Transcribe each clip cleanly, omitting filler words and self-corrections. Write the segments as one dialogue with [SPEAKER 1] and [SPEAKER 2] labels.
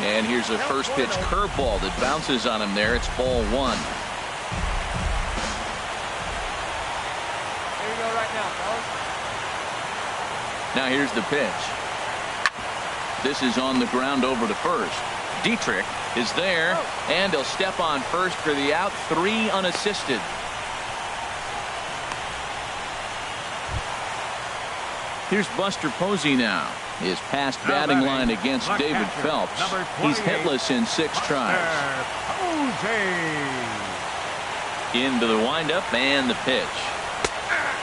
[SPEAKER 1] And here's a first pitch curveball that bounces on him there. It's ball one.
[SPEAKER 2] Here we go right now, fellas.
[SPEAKER 1] Now here's the pitch. This is on the ground over to first. Dietrich is there, and he'll step on first for the out. 3 unassisted. Here's Buster Posey now. His past batting line against David Phelps. He's hitless in 6 tries. Into the windup and the pitch.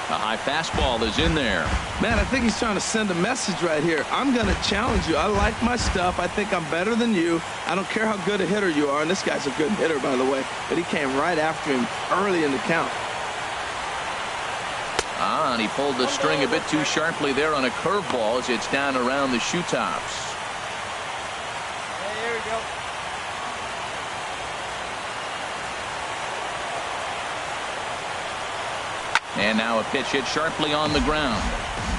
[SPEAKER 1] A high fastball is in there.
[SPEAKER 3] Man, I think he's trying to send a message right here. I'm going to challenge you. I like my stuff. I think I'm better than you. I don't care how good a hitter you are. And this guy's a good hitter, by the way. But he came right after him early in the count.
[SPEAKER 1] And he pulled the string a bit too sharply there on a curveball as it's down around the shoe tops.
[SPEAKER 2] Here we go.
[SPEAKER 1] And now a pitch hit sharply on the ground.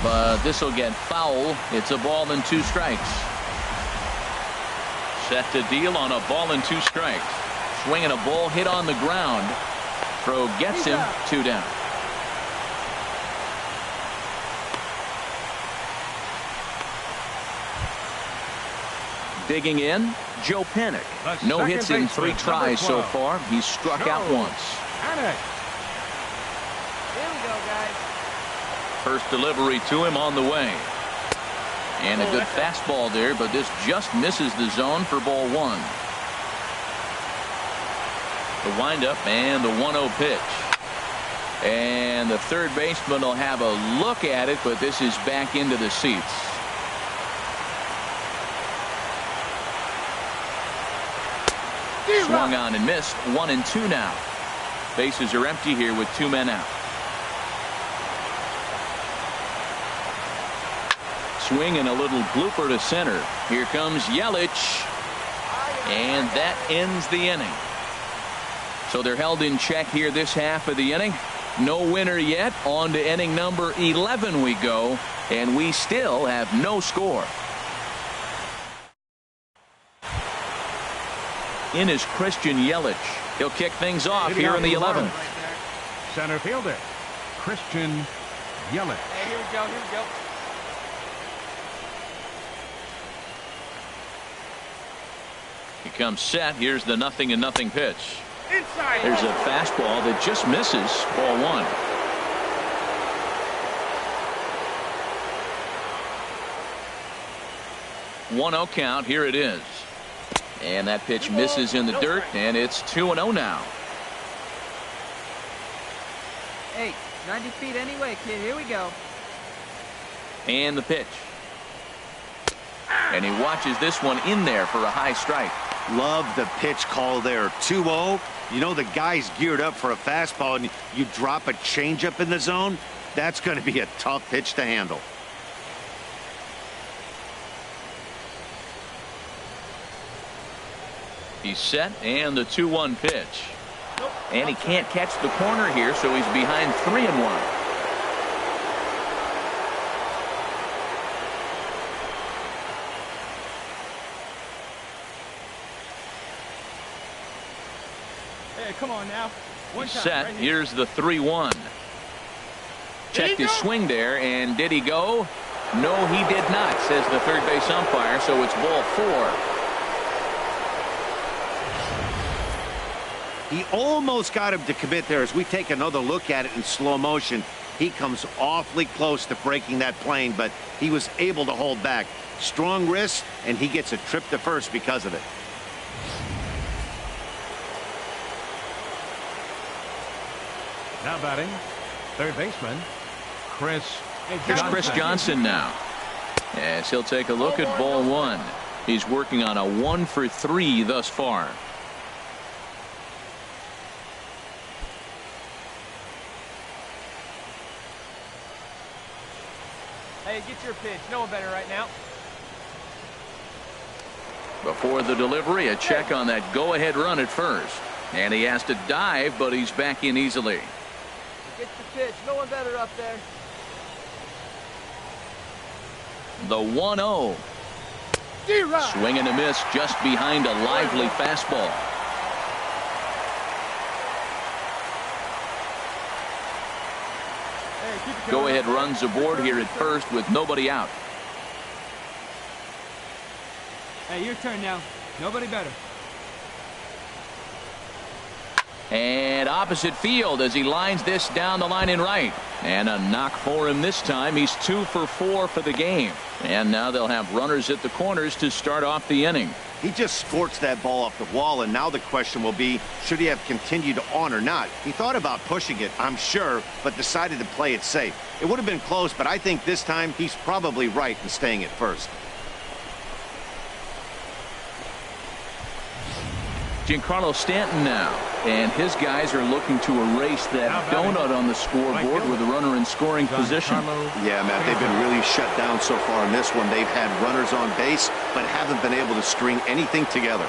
[SPEAKER 1] But this will get foul. It's a ball and 2 strikes. Set to deal on a ball and 2 strikes. Swinging a ball hit on the ground. Throw gets him. 2 down. Digging in, Joe Panik. No hits in 3 tries so far. He's struck out once.
[SPEAKER 2] Here we go, guys.
[SPEAKER 1] First delivery to him on the way. And a good fastball there, but this just misses the zone for ball 1. The windup and the 1-0 pitch. And the third baseman will have a look at it, but this is back into the seats. Swung on and missed. 1-2 now. Bases are empty here with 2 men out. Swing and a little blooper to center. Here comes Yelich. And that ends the inning. So they're held in check here this half of the inning. No winner yet. On to inning number 11 we go. And we still have no score. In is Christian Yelich. He'll kick things off here in the 11th.
[SPEAKER 4] Center fielder, Christian Yelich.
[SPEAKER 2] Hey, here we go, here we go.
[SPEAKER 1] He comes set. Here's the 0-0 pitch.
[SPEAKER 2] Inside.
[SPEAKER 1] There's a fastball that just misses. Ball 1. One 1-0 count. Here it is. And that pitch misses in the dirt, and it's 2-0 now.
[SPEAKER 2] Hey, 90 feet anyway, kid. Here we go.
[SPEAKER 1] And the pitch. And he watches this one in there for a high strike.
[SPEAKER 5] Love the pitch call there. 2-0. You know the guy's geared up for a fastball, and you drop a changeup in the zone. That's going to be a tough pitch to handle.
[SPEAKER 1] He's set, and the 2-1 pitch. And he can't catch the corner here, so he's behind 3-1.
[SPEAKER 2] Hey, come on now.
[SPEAKER 1] He's set. Right here's the 3-1. Checked his swing there, and did he go? No, he did not, says the third base umpire, so it's ball 4.
[SPEAKER 5] He almost got him to commit there. As we take another look at it in slow motion, he comes awfully close to breaking that plane, but he was able to hold back. Strong wrist, and he gets a trip to first because of it.
[SPEAKER 4] Now batting, third baseman,
[SPEAKER 1] Here's Chris Johnson now. As he'll take a look at ball 1. He's working on a 1 for 3 thus far.
[SPEAKER 2] Hey, get your pitch. No one better right now.
[SPEAKER 1] Before the delivery, a check on that go-ahead run at first. And he has to dive, but he's back in easily.
[SPEAKER 2] Get the pitch. No one better up there.
[SPEAKER 1] The 1-0. Swing and a miss just behind a lively fastball. Go ahead runs aboard here at first with nobody out.
[SPEAKER 2] Hey, your turn now. Nobody better.
[SPEAKER 1] And opposite field as he lines this down the line in right. And a knock for him this time. He's 2 for 4 for the game. And now they'll have runners at the corners to start off the inning.
[SPEAKER 5] He just scorched that ball off the wall, and now the question will be, should he have continued on or not? He thought about pushing it, I'm sure, but decided to play it safe. It would have been close, but I think this time he's probably right in staying at first.
[SPEAKER 1] Giancarlo Stanton now, and his guys are looking to erase that donut on the scoreboard with a runner in scoring position.
[SPEAKER 5] Yeah, Matt, they've been really shut down so far in this one. They've had runners on base, but haven't been able to string anything together.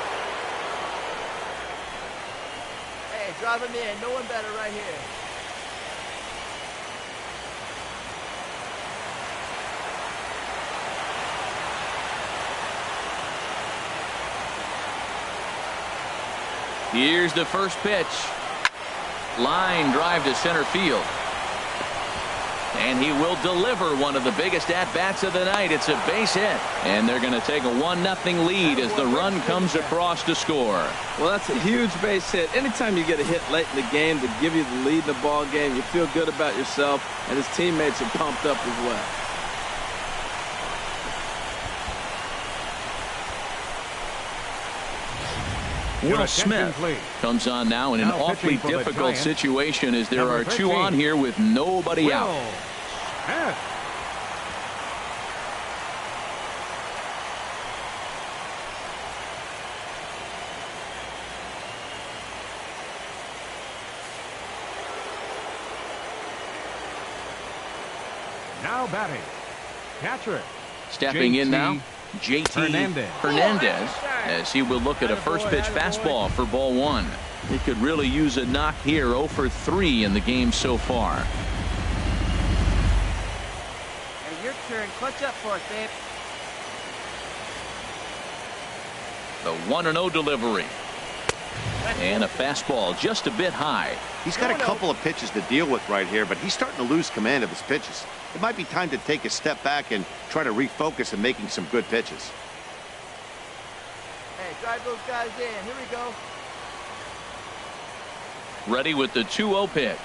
[SPEAKER 2] Hey, drive him in. No one better right here.
[SPEAKER 1] Here's the first pitch. Line drive to center field. And he will deliver one of the biggest at-bats of the night. It's a base hit. And they're going to take a 1-0 lead as the run comes across to score.
[SPEAKER 3] Well, that's a huge base hit. Anytime you get a hit late in the game to give you the lead in the ball game, you feel good about yourself, and his teammates are pumped up as well.
[SPEAKER 1] Will Smith comes on now in an awfully difficult situation as there are 2 on here with nobody out.
[SPEAKER 4] Now batting, catcher.
[SPEAKER 1] Stepping in now, JT Hernandez, as he will look at a first pitch fastball for ball 1. He could really use a knock here. 0 for 3 in the game so far.
[SPEAKER 2] Hey, your turn. Clutch up for us, babe.
[SPEAKER 1] The 1-0 delivery. And a fastball just a bit high.
[SPEAKER 5] He's got a couple of pitches to deal with right here, but he's starting to lose command of his pitches. It might be time to take a step back and try to refocus on making some good pitches.
[SPEAKER 2] Hey, drive those guys in. Here we go.
[SPEAKER 1] Ready with the 2-0 pitch.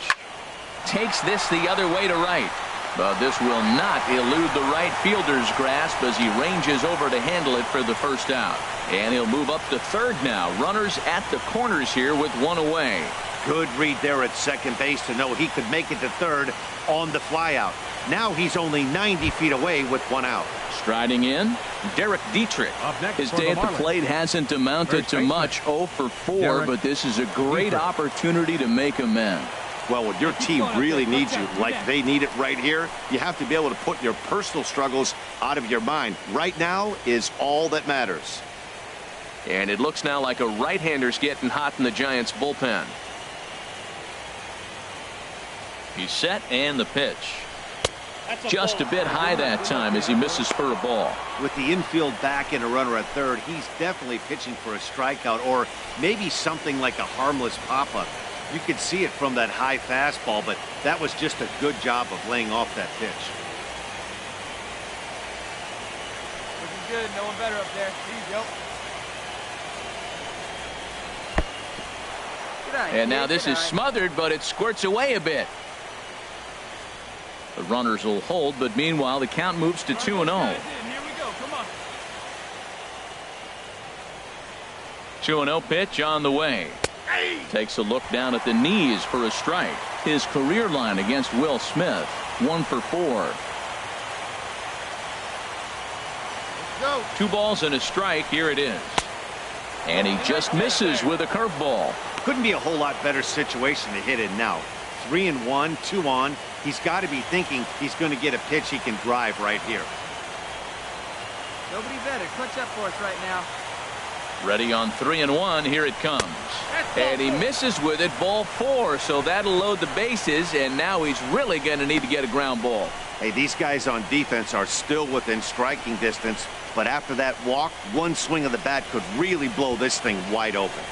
[SPEAKER 1] Takes this the other way to right. But this will not elude the right fielder's grasp as he ranges over to handle it for the first out. And he'll move up to third now. Runners at the corners here with 1 away.
[SPEAKER 5] Good read there at second base to know he could make it to third on the flyout. Now he's only 90 feet away with 1 out.
[SPEAKER 1] Striding in, Derek Dietrich. His day at the plate hasn't amounted to much. 0 for 4, but this is a great opportunity to make amends.
[SPEAKER 5] Well, when your team really needs you, like they need it right here, you have to be able to put your personal struggles out of your mind. Right now is all that matters.
[SPEAKER 1] And it looks now like a right-hander's getting hot in the Giants' bullpen. He's set, and the pitch. Just a bit high that time as he misses for a ball.
[SPEAKER 5] With the infield back and a runner at third, he's definitely pitching for a strikeout or maybe something like a harmless pop-up. You could see it from that high fastball, but that was just a good job of laying off that pitch.
[SPEAKER 2] Looking good. No one better up there. There you go.
[SPEAKER 1] And now this is smothered, but it squirts away a bit. The runners will hold, but meanwhile the count moves to 2-0.
[SPEAKER 2] Here we go. Come on.
[SPEAKER 1] 2-0 pitch on the way. Takes a look down at the knees for a strike. His career line against Will Smith, 1 for 4. 2 balls and a strike. Here it is. And he just misses with a curveball.
[SPEAKER 5] Couldn't be a whole lot better situation to hit in now. 3-1, 2 on. He's got to be thinking he's going to get a pitch he can drive right here.
[SPEAKER 2] Nobody better. Clutch up for us right now.
[SPEAKER 1] Ready on 3-1. Here it comes. And he misses with it. Ball 4. So that'll load the bases. And now he's really going to need to get a ground ball.
[SPEAKER 5] Hey, these guys on defense are still within striking distance. But after that walk, one swing of the bat could really blow this thing wide open.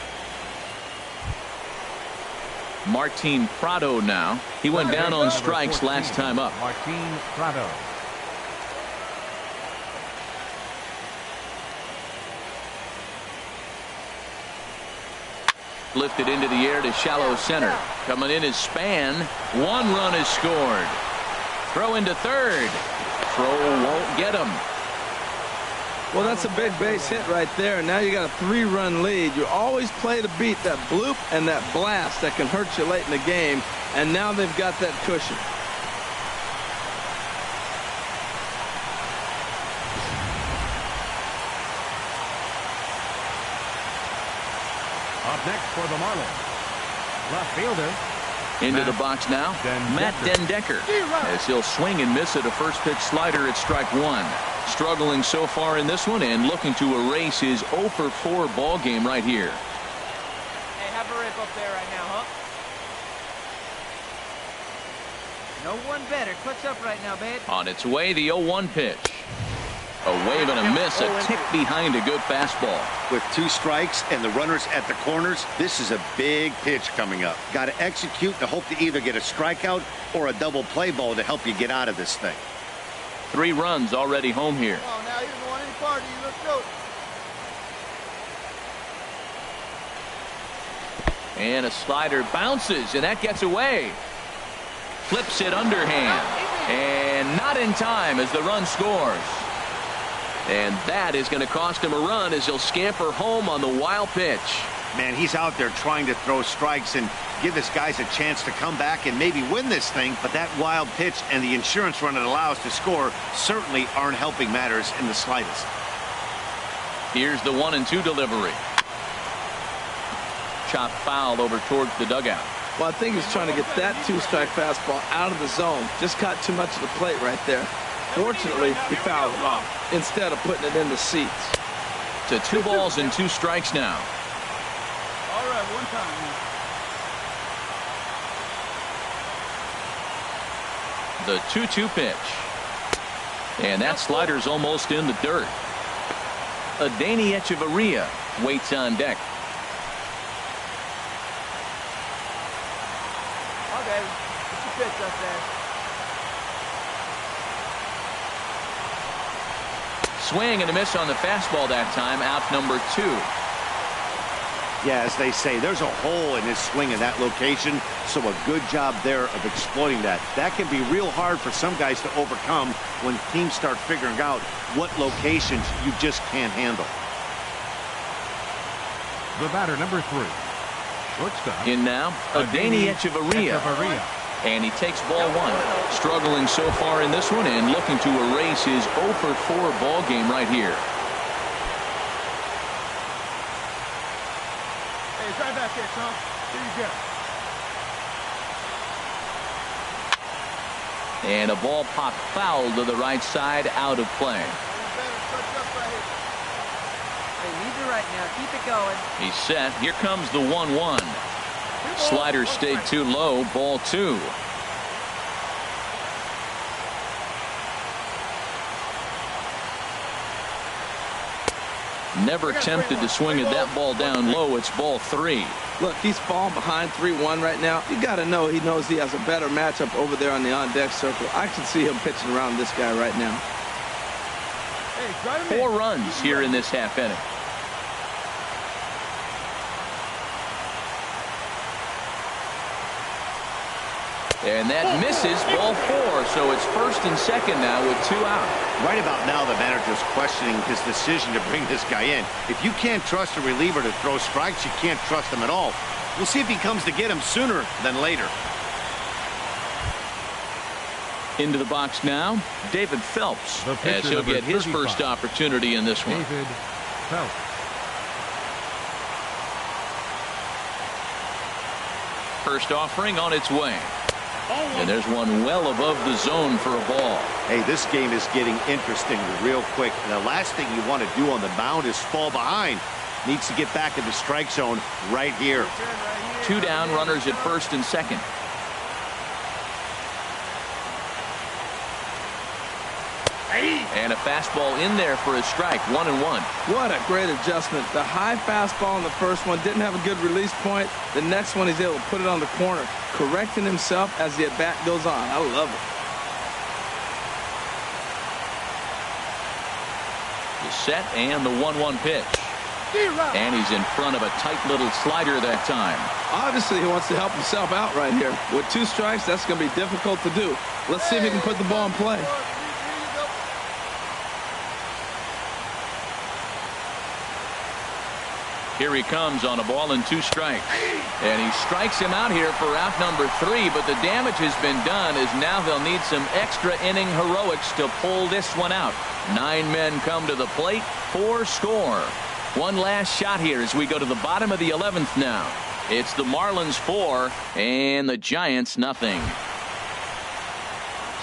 [SPEAKER 1] Martin Prado now. He went down on strikes last time up.
[SPEAKER 4] Martin Prado.
[SPEAKER 1] Lifted into the air to shallow center. Coming in is Span. 1 run is scored. Throw into third. Throw won't get him.
[SPEAKER 3] Well, that's a big base hit right there. Now you got a 3-run lead. You always play to beat that bloop and that blast that can hurt you late in the game. And now they've got that cushion.
[SPEAKER 4] Up next for the Marlins, left fielder.
[SPEAKER 1] Into the box now, Matt Den Decker, as he'll swing and miss at a first pitch slider at strike 1. Struggling so far in this one and looking to erase his 0 for 4 ball game right here.
[SPEAKER 2] Hey, have a rip up there right now, huh? No one better. Clutch up right now, babe.
[SPEAKER 1] On its way, the 0-1 pitch. A wave and a miss, a tick behind a good fastball.
[SPEAKER 5] With 2 strikes and the runners at the corners, this is a big pitch coming up. Got to execute to hope to either get a strikeout or a double play ball to help you get out of this thing.
[SPEAKER 1] 3 runs already home here.
[SPEAKER 2] Oh, now you don't want any part of you. Let's go.
[SPEAKER 1] And a slider bounces, and that gets away. Flips it underhand. And not in time as the run scores. And that is going to cost him a run as he'll scamper home on the wild pitch.
[SPEAKER 5] Man, he's out there trying to throw strikes and give his guys a chance to come back and maybe win this thing. But that wild pitch and the insurance run it allows to score certainly aren't helping matters in the slightest.
[SPEAKER 1] Here's the 1-2 delivery. Chop foul over towards the dugout.
[SPEAKER 3] Well, I think he's trying to get that 2-strike fastball out of the zone. Just caught too much of the plate right there. Fortunately, he fouled it off instead of putting it in the seats.
[SPEAKER 1] To 2 balls and 2 strikes now.
[SPEAKER 2] All right, one time.
[SPEAKER 1] The 2-2 pitch. And that slider's almost in the dirt. Adeiny Echeverria waits on deck.
[SPEAKER 2] Okay, what's your pitch up there?
[SPEAKER 1] Swing and a miss on the fastball that time. Out number 2.
[SPEAKER 5] Yeah, as they say, there's a hole in his swing in that location, so a good job there of exploiting that. That can be real hard for some guys to overcome when teams start figuring out what locations you just can't handle.
[SPEAKER 4] The batter, number 3, shortstop.
[SPEAKER 1] In now, Adeiny Echeverria. And he takes ball 1. Struggling so far in this one and looking to erase his 0 for 4 ball game right here.
[SPEAKER 2] Hey, try back there, son. Here you go.
[SPEAKER 1] And a ball popped foul to the right side, out of play.
[SPEAKER 2] Hey, leave it right now. Keep it going.
[SPEAKER 1] He's set. Here comes the 1-1. Slider stayed too low. Ball 2. Never tempted to swing at that ball down low. It's ball 3.
[SPEAKER 3] Look, he's falling behind 3-1 right now. You got to know he knows he has a better matchup over there on the on-deck circle. I can see him pitching around this guy right now.
[SPEAKER 1] 4 runs here in this half inning. And that misses, ball 4. So it's first and second now with 2 out.
[SPEAKER 5] Right about now, the manager's questioning his decision to bring this guy in. If you can't trust a reliever to throw strikes, you can't trust him at all. We'll see if he comes to get him sooner than later.
[SPEAKER 1] Into the box now, David Phelps, as he'll get his first opportunity in this one.
[SPEAKER 4] David Phelps.
[SPEAKER 1] First offering on its way. And there's one well above the zone for a ball.
[SPEAKER 5] Hey, this game is getting interesting real quick. And the last thing you want to do on the mound is fall behind. needs to get back in the strike zone right here.
[SPEAKER 1] 2 down, runners at first and second. And a fastball in there for a strike, 1-1.
[SPEAKER 3] What a great adjustment. The high fastball in the first one didn't have a good release point. The next one, he's able to put it on the corner, correcting himself as the at-bat goes on. I love it.
[SPEAKER 1] The set and the 1-1 pitch. And he's in front of a tight little slider that time.
[SPEAKER 3] Obviously, he wants to help himself out right here. With 2 strikes, that's going to be difficult to do. Let's see if he can put the ball in play.
[SPEAKER 1] Here he comes on a ball and 2 strikes. And he strikes him out here for out number 3, but the damage has been done as now they'll need some extra inning heroics to pull this one out. 9 men come to the plate, 4 score. One last shot here as we go to the bottom of the 11th now. It's the Marlins 4 and the Giants nothing.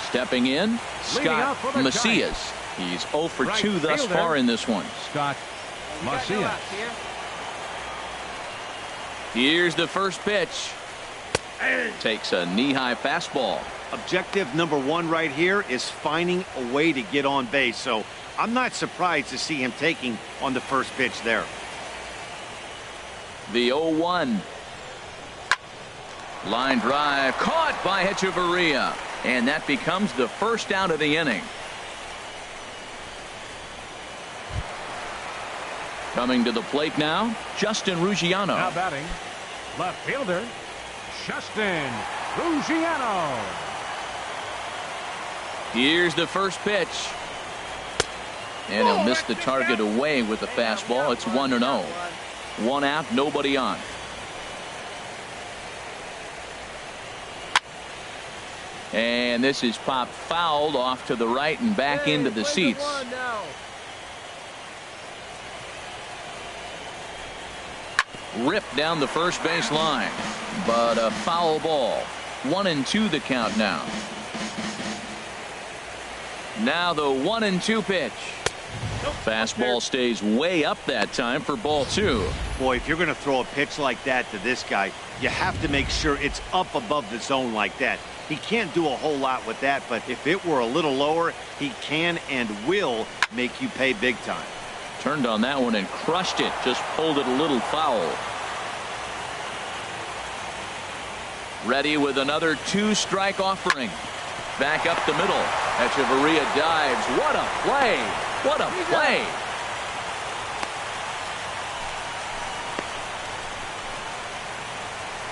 [SPEAKER 1] Stepping in, Scott Macias. He's 0 for 2 thus far in this one.
[SPEAKER 4] Scott Macias.
[SPEAKER 1] Here's the first pitch. Takes a knee-high fastball.
[SPEAKER 5] Objective number 1 right here is finding a way to get on base. So I'm not surprised to see him taking on the first pitch there.
[SPEAKER 1] The 0-1. Line drive caught by Hechavarria. And that becomes the first out of the inning. Coming to the plate now, Justin Ruggiano.
[SPEAKER 4] Now batting, left fielder, Justin Ruggiano.
[SPEAKER 1] Here's the first pitch. And he'll miss the target away with the fastball. It's 1-0. 1 out, nobody on. And this is popped fouled off to the right and back into the seats. Ripped down the first base line, but a foul ball. 1-2 the count now. Now the 1-2 pitch. Fastball stays way up that time for ball 2.
[SPEAKER 5] Boy, if you're going to throw a pitch like that to this guy, you have to make sure it's up above the zone like that. He can't do a whole lot with that, but if it were a little lower, he can and will make you pay big time.
[SPEAKER 1] Turned on that one and crushed it. Just pulled it a little foul. Ready with another 2-strike offering. Back up the middle. Hechavarria dives. What a play. What a play.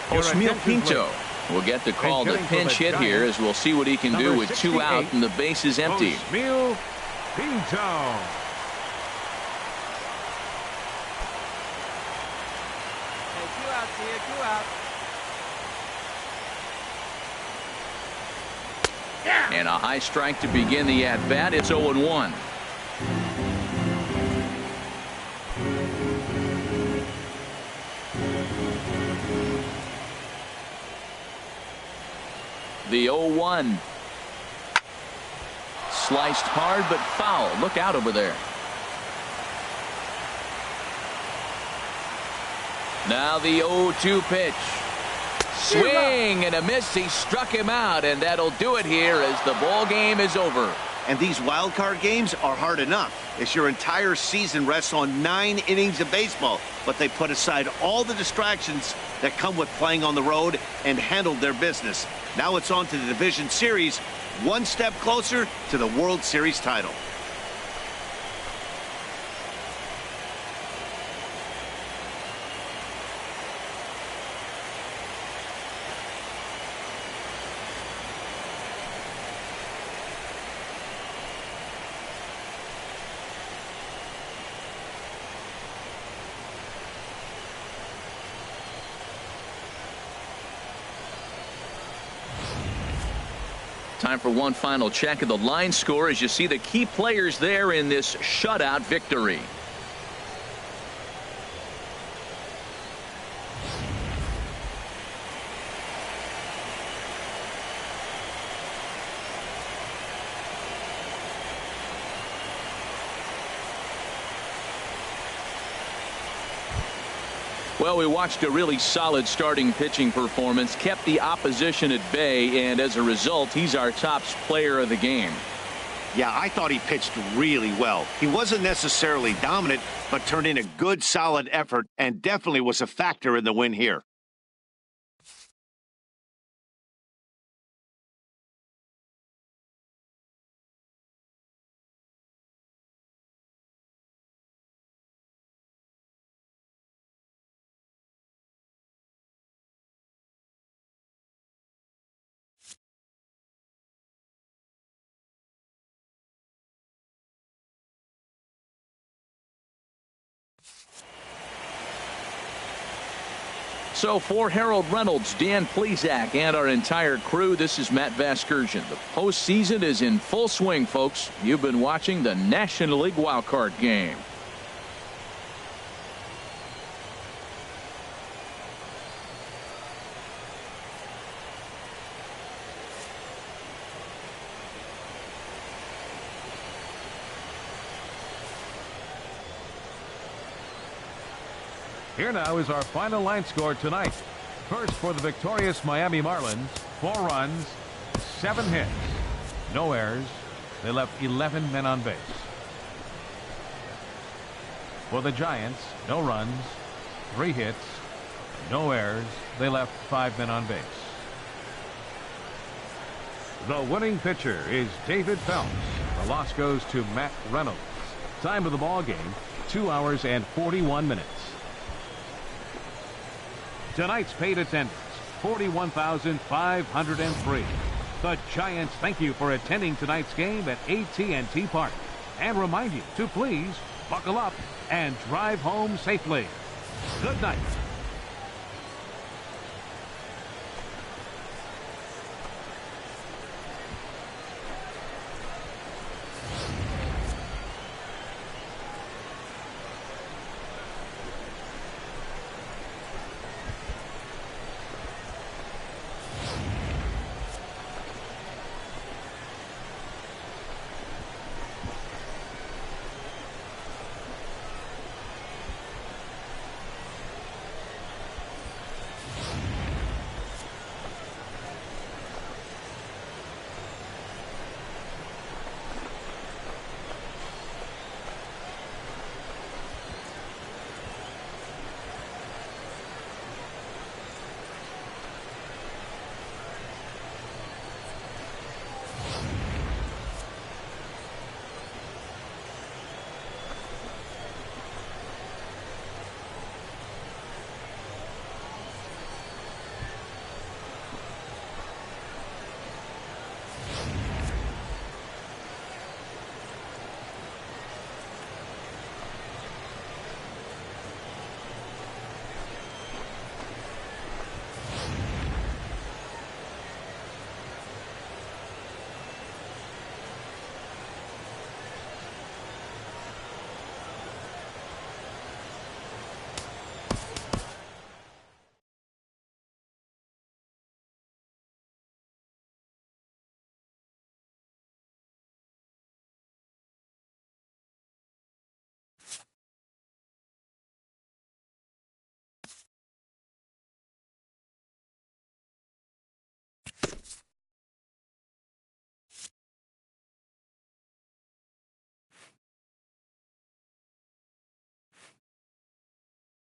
[SPEAKER 1] Osmeal Pinto will get the call to pinch hit here, as we'll see what he can do with 2 out and the bases empty.
[SPEAKER 4] Osmeal Pinto. And a high strike to begin the at-bat. It's 0-1. The 0-1. Sliced hard but foul. Look out over there. Now the 0-2 pitch. Swing and a miss. He struck him out, and that'll do it here as the ball game is over.
[SPEAKER 5] And these wild card games are hard enough, as your entire season rests on 9 innings of baseball. But they put aside all the distractions that come with playing on the road and handled their business. Now it's on to the division series, one step closer to the World Series title.
[SPEAKER 1] Time for one final check of the line score as you see the key players there in this shutout victory. Well, we watched a really solid starting pitching performance, kept the opposition at bay, and as a result, he's our top player of the game.
[SPEAKER 5] Yeah, I thought he pitched really well. He wasn't necessarily dominant, but turned in a good, solid effort and definitely was a factor in the win here.
[SPEAKER 1] So for Harold Reynolds, Dan Plesac, and our entire crew, this is Matt Vasgersian. The postseason is in full swing, folks. You've been watching the National League wildcard game.
[SPEAKER 6] Here now is our final line score tonight. First for the victorious Miami Marlins, 4 runs, 7 hits, no errors. They left 11 men on base. For the Giants, no runs, 3 hits, no errors. They left 5 men on base. The winning pitcher is David Phelps. The loss goes to Matt Reynolds. Time of the ball game, 2 hours and 41 minutes. Tonight's paid attendance, 41,503. The Giants thank you for attending tonight's game at AT&T Park and remind you to please buckle up and drive home safely. Good night.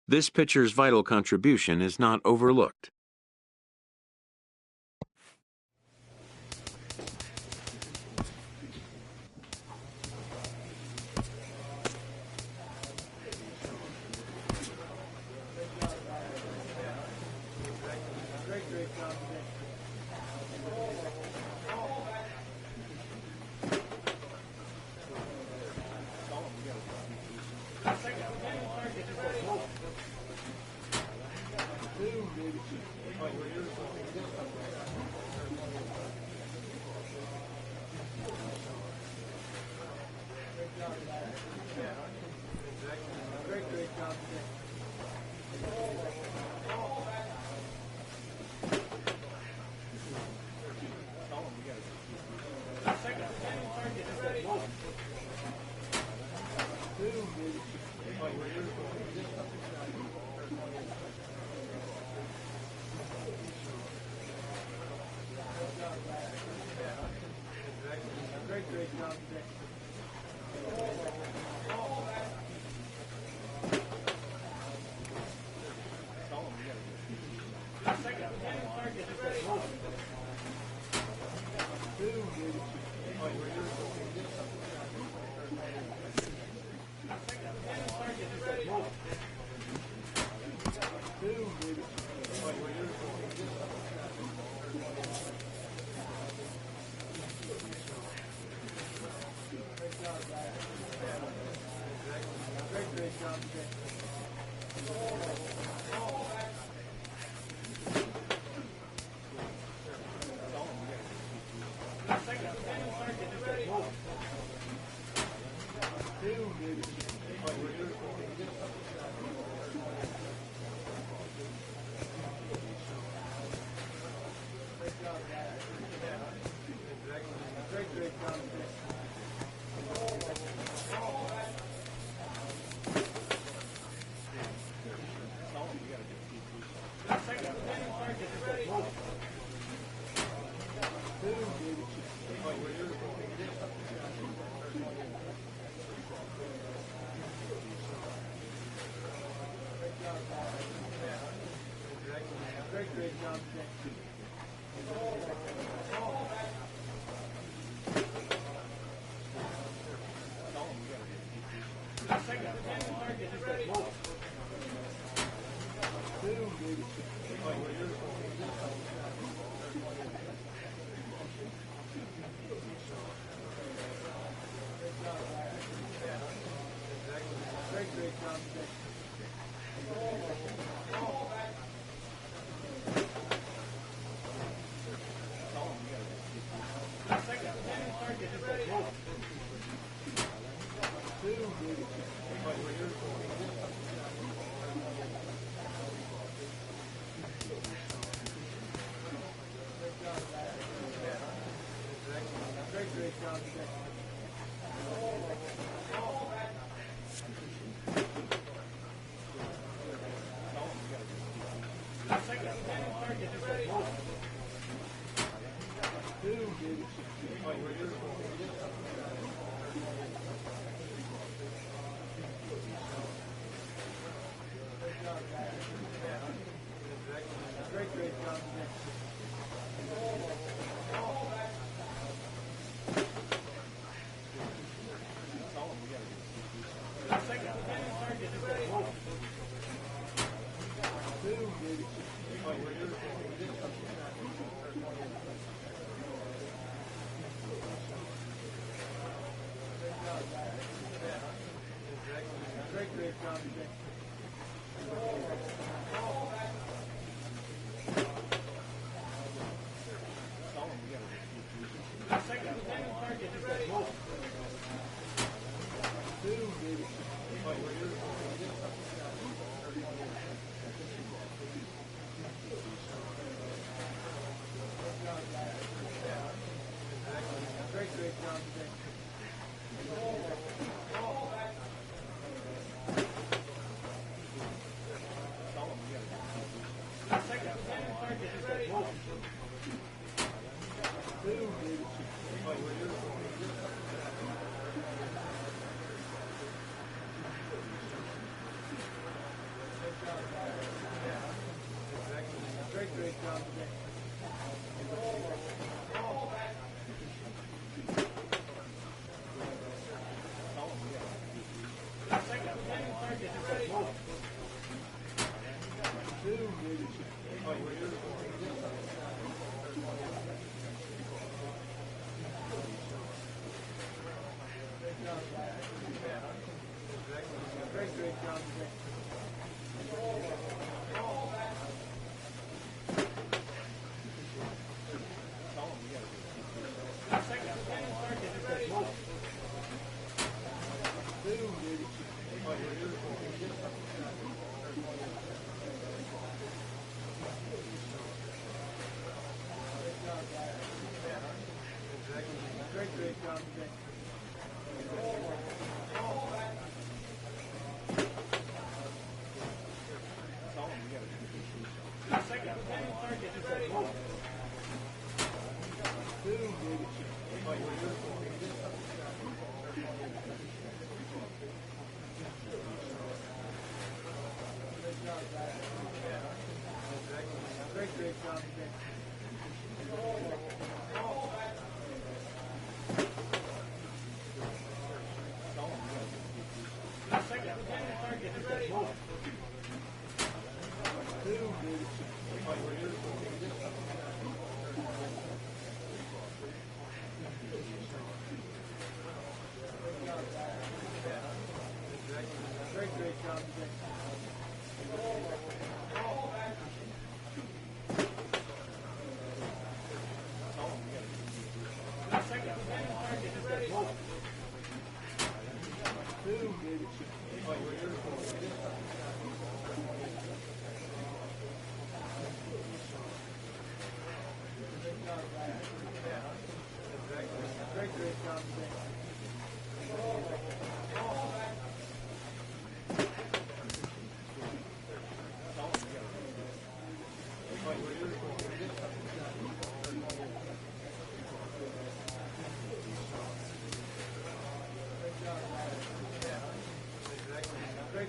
[SPEAKER 7] This pitcher's vital contribution is not overlooked.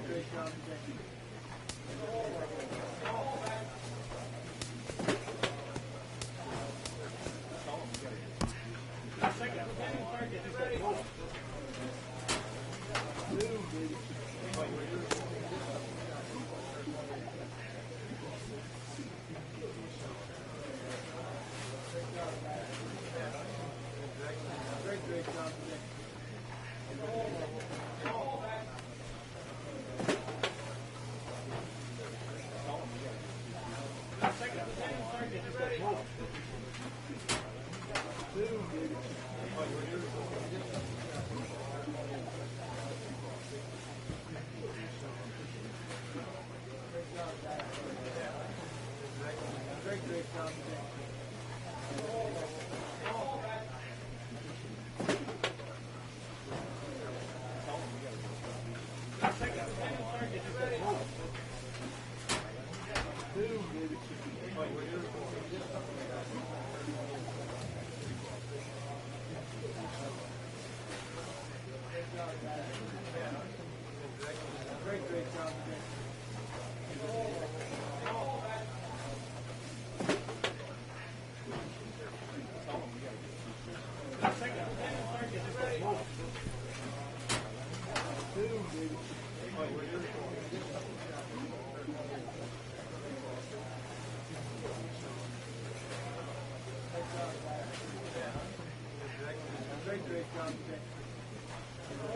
[SPEAKER 2] Great job today. Great job today. Great job today. Great job today. Great job today. Great job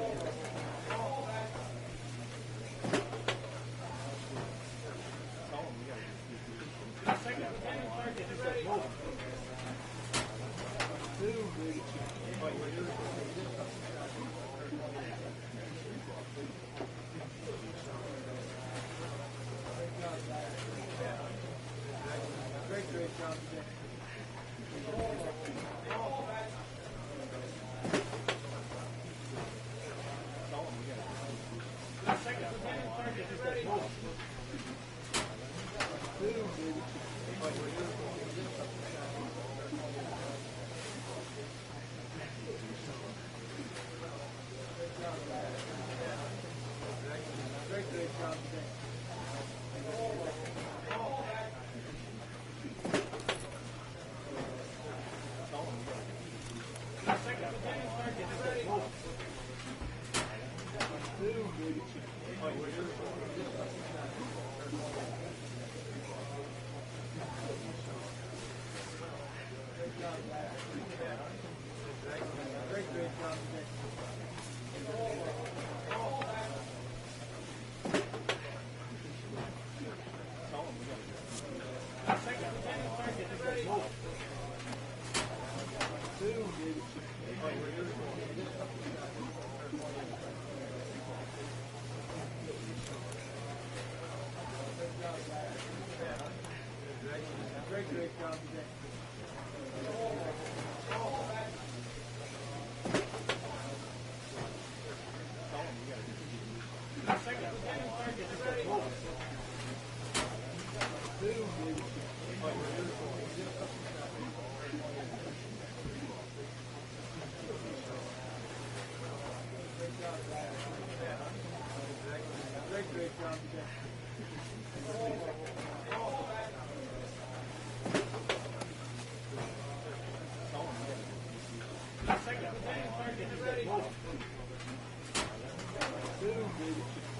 [SPEAKER 2] today. Great job today. Great job today. Great job today. Great job today. Great job today. Great job today. Great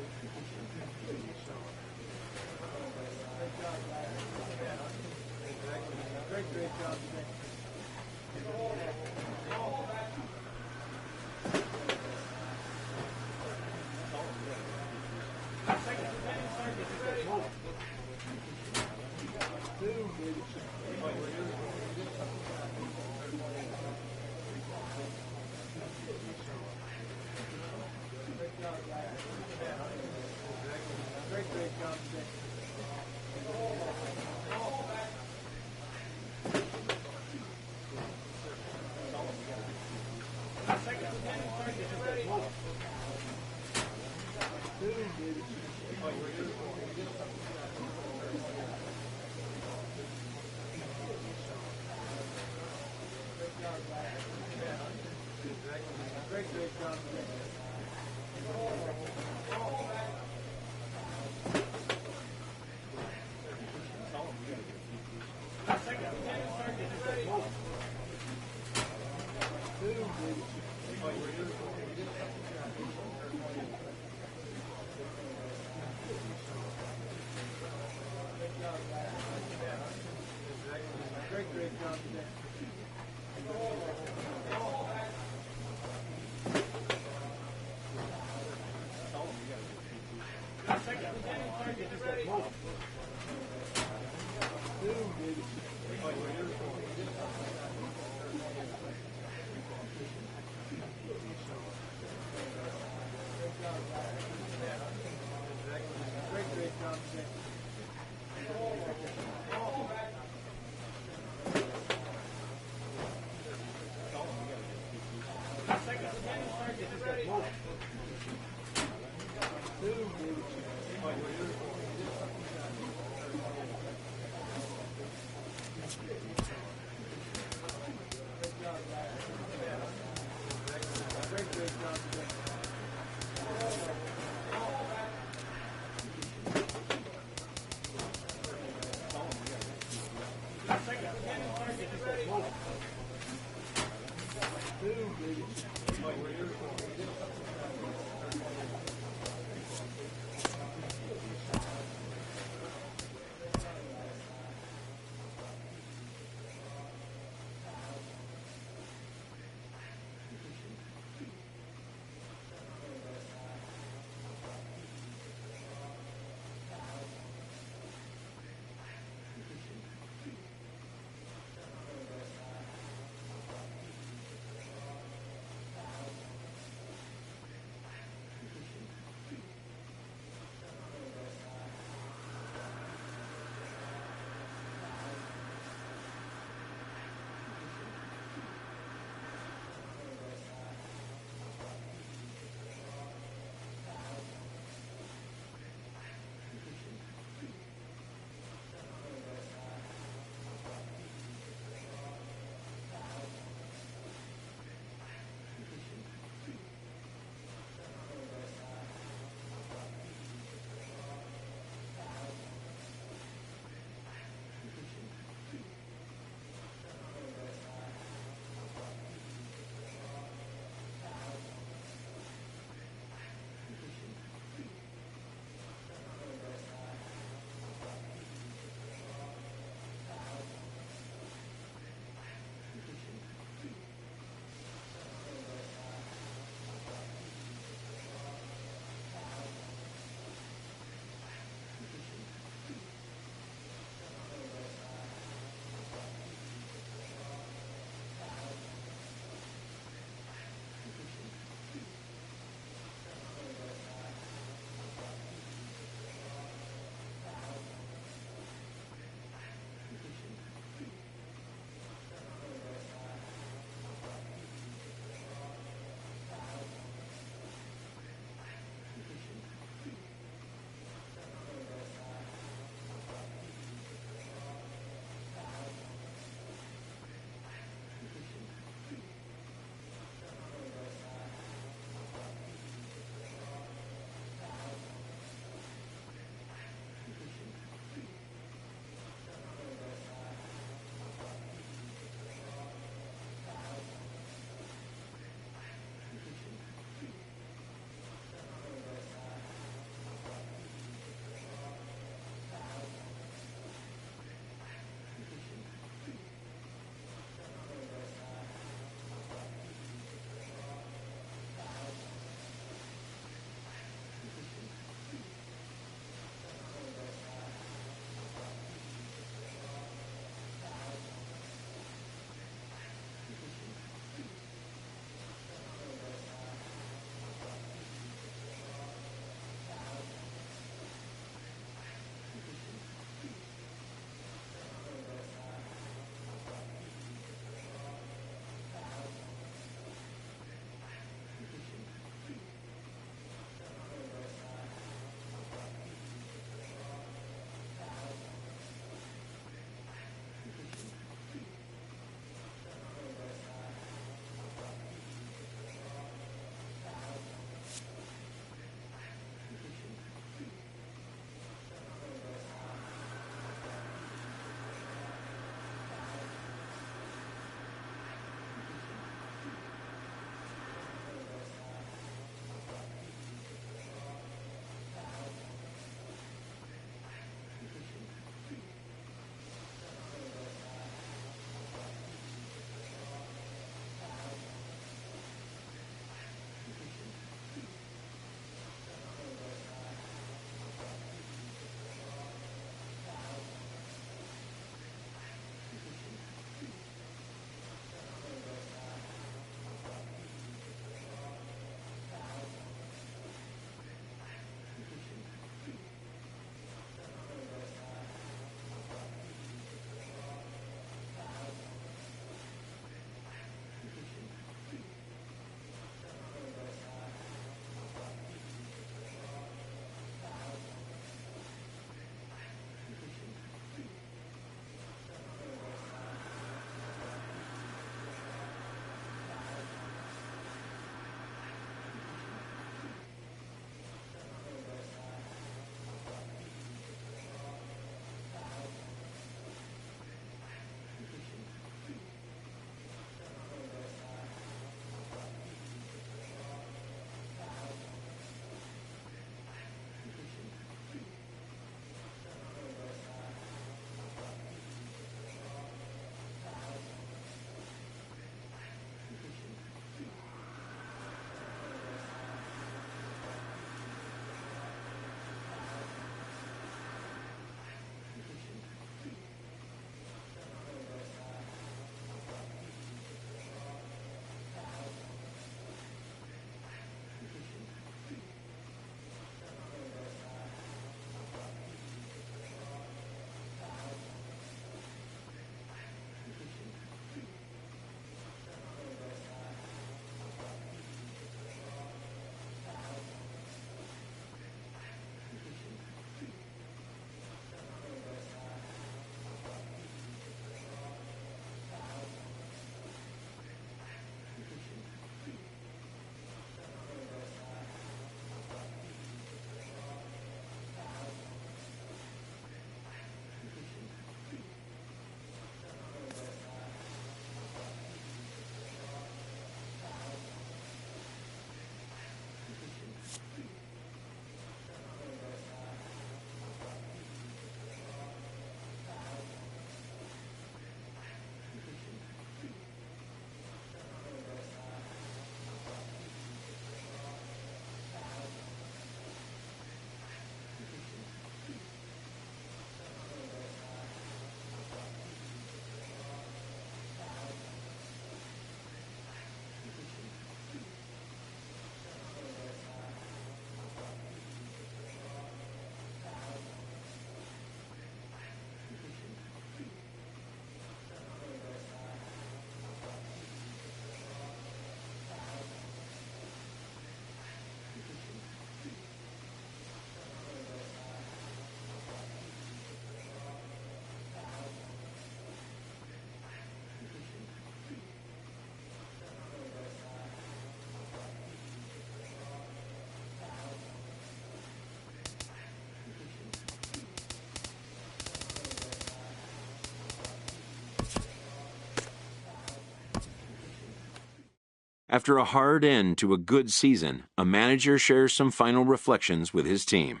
[SPEAKER 7] After a hard end to a good season, a manager shares some final reflections with his team.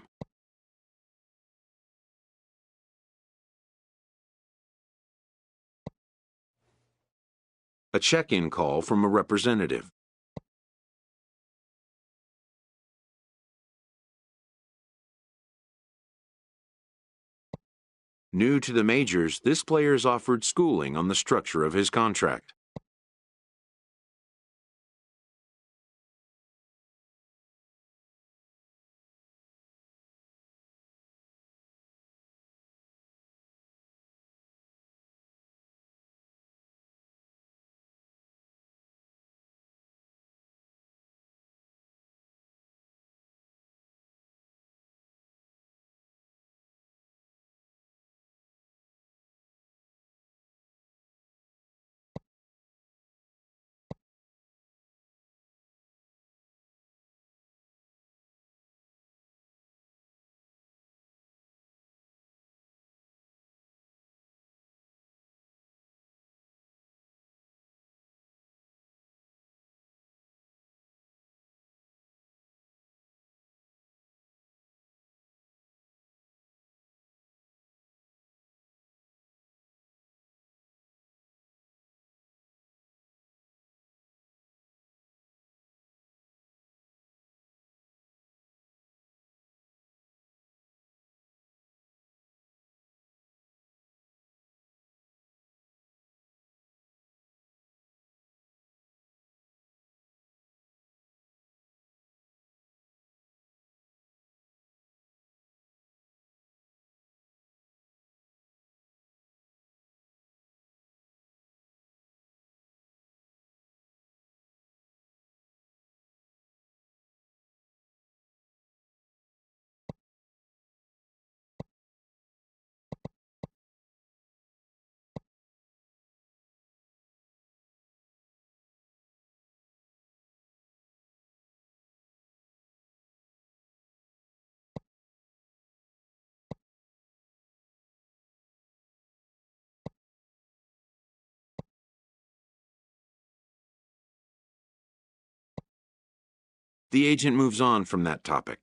[SPEAKER 7] A check-in call from a representative. New to the majors, this player is offered schooling on the structure of his contract. The agent moves on from that topic.